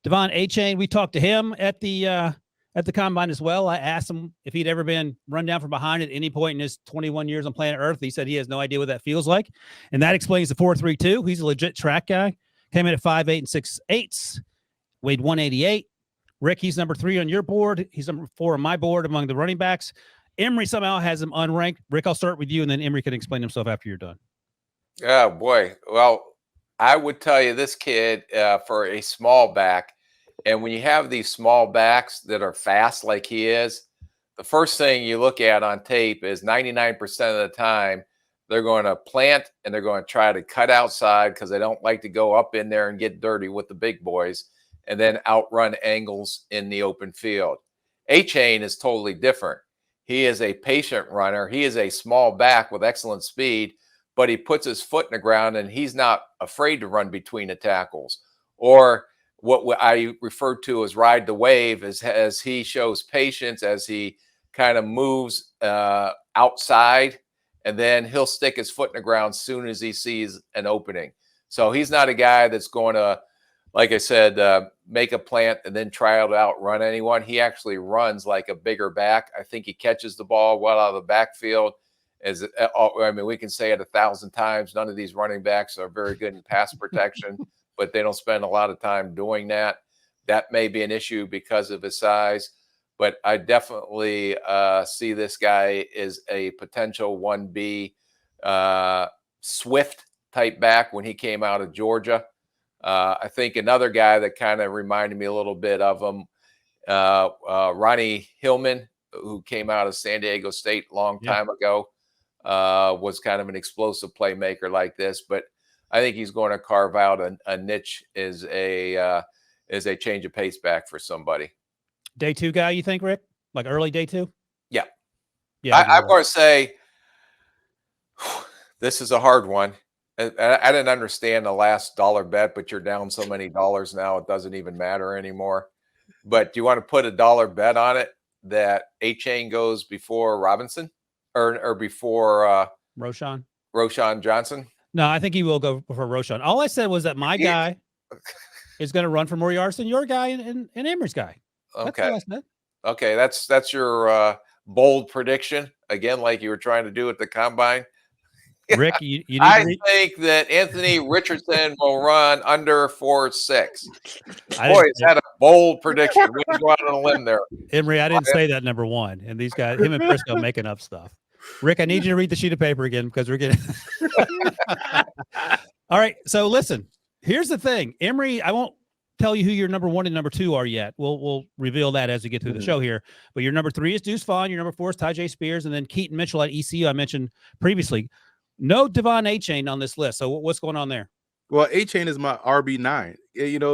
Devon Achane, we talked to him at the combine as well. I asked him if he'd ever been run down from behind at any point in his 21 years on planet Earth. He said he has no idea what that feels like. And that explains the 4.32. He's a legit track guy. Came in at 5'8" and 6/8, weighed 188. Rick, he's number 3 on your board. He's number 4 on my board among the running backs. Emory somehow has him unranked. Rick, I'll start with you, and then Emory can explain himself after you're done. Oh, boy. Well, I would tell you this kid, for a small back, and when you have these small backs that are fast like he is, the first thing you look at on tape is 99% of the time they're going to plant and they're going to try to cut outside because they don't like to go up in there and get dirty with the big boys and then outrun angles in the open field. Achane is totally different. He is a patient runner. He is a small back with excellent speed, but he puts his foot in the ground and he's not afraid to run between the tackles. Or what I refer to as ride the wave, as he shows patience, as he kind of moves outside, and then he'll stick his foot in the ground as soon as he sees an opening. So he's not a guy that's going to, like I said, make a plant and then try to outrun anyone. He actually runs like a bigger back. I think he catches the ball well out of the backfield. I mean, we can say it 1,000 times. None of these running backs are very good in pass protection, but they don't spend a lot of time doing that. That may be an issue because of his size, but I definitely see this guy as a potential 1B Swift type back when he came out of Georgia. I think another guy that kind of reminded me a little bit of him, Ronnie Hillman, who came out of San Diego State a long time ago, was kind of an explosive playmaker like this. But I think he's going to carve out a niche as a change of pace back for somebody. Day 2 guy, you think, Rick? Like early day 2? Yeah. Yeah. I want to say this is a hard one. I didn't understand the last dollar bet, but you're down so many dollars now, it doesn't even matter anymore. But do you want to put a dollar bet on it that Achane goes before Robinson or before Roschon Johnson? No, I think he will go for Roschon. All I said was that my guy is going to run for more yards than your guy and Emory's guy. Okay. Okay, that's your bold prediction again, like you were trying to do at the combine. Rick, you need I think that Anthony Richardson will run under 4.6. Boy, is that a bold prediction? We can go out on a limb there. Emory, I didn't say that, number one. And these guys, him and Prisco, making up stuff. Rick, I need you to read the sheet of paper again because we're getting. All right. So listen, here's the thing. Emory, I won't tell you who your number 1 and number 2 are yet. We'll reveal that as we get through the show here. But your number 3 is Deuce Vaughn. Your number 4 is Tyjae Spears. And then Keaton Mitchell at ECU, I mentioned previously. No Devon Achane on this list. So what's going on there? Well, Achane is my RB9.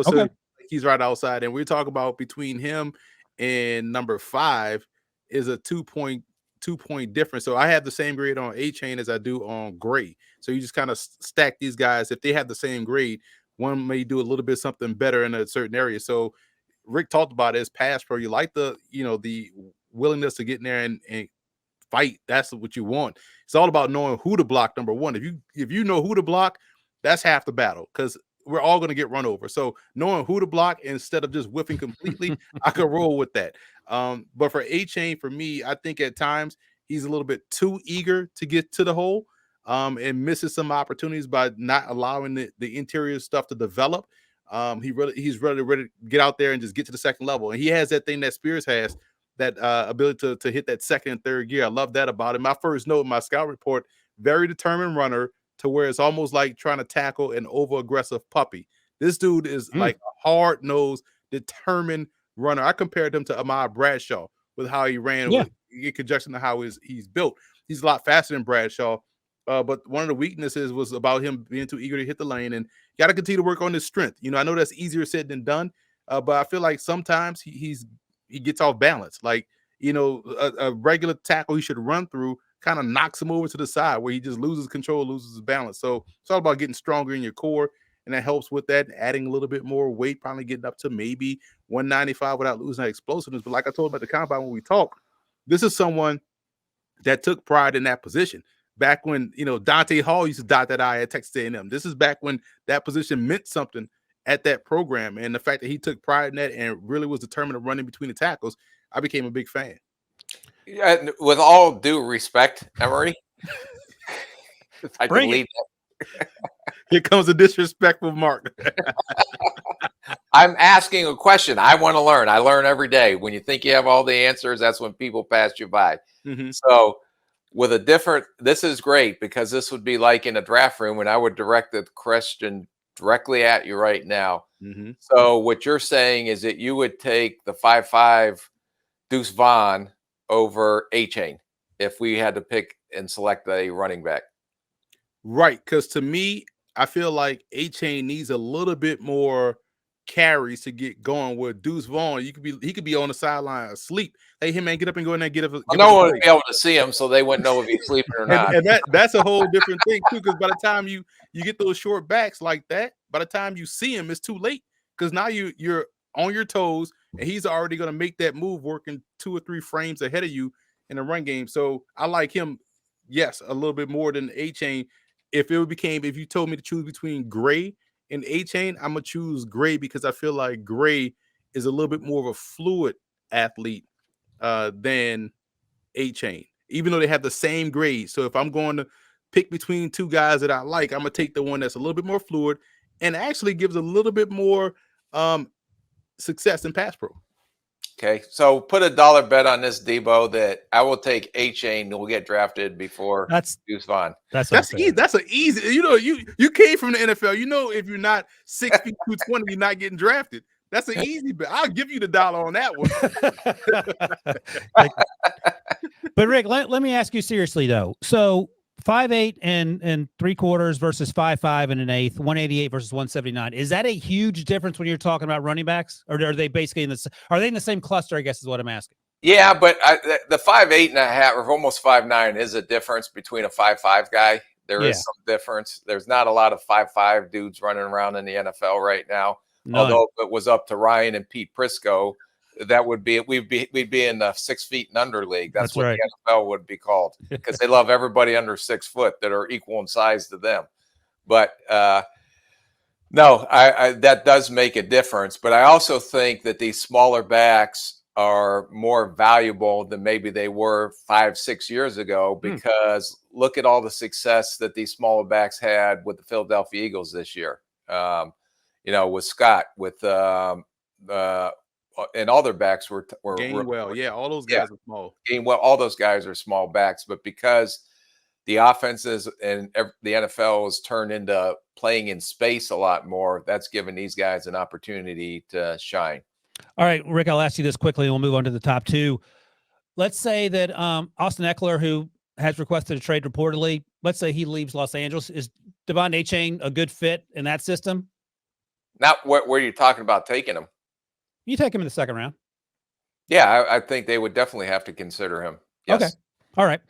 So he's right outside. And we're talking about between him and number 5 is a 2.2 point difference. So I have the same grade on Achane as I do on Gray. So you just kind of stack these guys. If they have the same grade, one may do a little bit something better in a certain area. So Rick talked about it as pass pro. You like the willingness to get in there and fight. That's what you want. It's all about knowing who to block. Number 1, if you know who to block, that's half the battle because we're all going to get run over. So knowing who to block instead of just whiffing completely, I could roll with that. But for Achane, for me, I think at times he's a little bit too eager to get to the hole and misses some opportunities by not allowing the interior stuff to develop. He's ready to get out there and just get to the second level. And he has that thing that Spears has, that ability to hit that second and third gear. I love that about him. My first note in my scout report, very determined runner to where it's almost like trying to tackle an over-aggressive puppy. This dude is like a hard-nosed, determined runner. I compared him to Ahmad Bradshaw with how he ran in conjunction to how he's built. He's a lot faster than Bradshaw, but one of the weaknesses was about him being too eager to hit the lane, and got to continue to work on his strength. I know that's easier said than done, but I feel like sometimes he gets off balance. Like, a regular tackle he should run through kind of knocks him over to the side where he just loses control, loses his balance. So it's all about getting stronger in your core, and that helps with that, adding a little bit more weight, probably getting up to maybe 195 without losing that explosiveness. But like I told him at the combine when we talked, this is someone that took pride in that position. Back when, Dante Hall used to dot that I at Texas A&M. This is back when that position meant something at that program. And the fact that he took pride in that and really was determined to run in between the tackles, I became a big fan. Yeah, with all due respect, Emory, if I could Bring it. lead, Here comes a disrespectful mark. I'm asking a question. I want to learn. I learn every day. When you think you have all the answers, that's when people pass you by. Mhm. So with a different, this is great because this would be like in a draft room and I would direct the question directly at you right now. Mhm. So what you're saying is that you would take the 5'5" Deuce Vaughn over Achane if we had to pick and select a running back. Right, because to me, I feel like Achane needs a little bit more carries to get going. With Deuce Vaughn, he could be on the sideline asleep. Hey, him man, get up and go in there, Well, give no us a one would play. be able to see him, so they wouldn't know if he's sleeping or not. And that's a whole different thing too. Because by the time you get those short backs like that, by the time you see him, it's too late. Because now you're on your toes, and he's already going to make that move, working 2 or 3 frames ahead of you in the run game. So I like him, yes, a little bit more than Achane. If you told me to choose between Gray and Achane, I'm gonna choose Gray because I feel like Gray is a little bit more of a fluid athlete than Achane, even though they have the same grade. So if I'm going to pick between 2 guys that I like, I'm gonna take the one that's a little bit more fluid and actually gives a little bit more success in pass pro. Okay, so put $1 bet on this, Debo, that I will take Achane and will get drafted before That's Deuce Vaughn. that's That's unfair. easy. That's an easy. You came from the NFL. You know, if you're not 6 feet 220, you're not getting drafted. That's an easy bet. I'll give you the dollar on that one. But Rick, let me ask you seriously though. So 5'8" and 3/4 versus 5'5" and an eighth, 188 versus 179. Is that a huge difference when you're talking about running backs, or are they basically are they in the same cluster? I guess is what I'm asking. Yeah, but the 5'8.5" or almost 5'9" is a difference between a 5'5" guy. There is some difference. There's not a lot of 5'5" dudes running around in the NFL right now. None. Although if it was up to Ryan and Pete Prisco, that would be we'd be in the 6 feet and under league. That's what right. the NFL would be called because they love everybody under 6 foot that are equal in size to them. But no, I that does make a difference. But I also think that these smaller backs are more valuable than maybe they were 5-6 years ago because look at all the success that these smaller backs had with the Philadelphia Eagles this year. With Scott, with and all their backs were Gainwell. Yeah, all those guys are small. Gainwell, all those guys are small backs, but because the offenses and the NFL has turned into playing in space a lot more, that's given these guys an opportunity to shine. All right, Rick, I'll ask you this quickly and we'll move on to the top 2. Let's say that Austin Eckler, who has requested a trade reportedly, let's say he leaves Los Angeles. Is Devon Achane a good fit in that system? Now, where are you talking about taking him? You take him in the 2nd round. Yeah, I think they would definitely have to consider him. Yes. Okay. All right.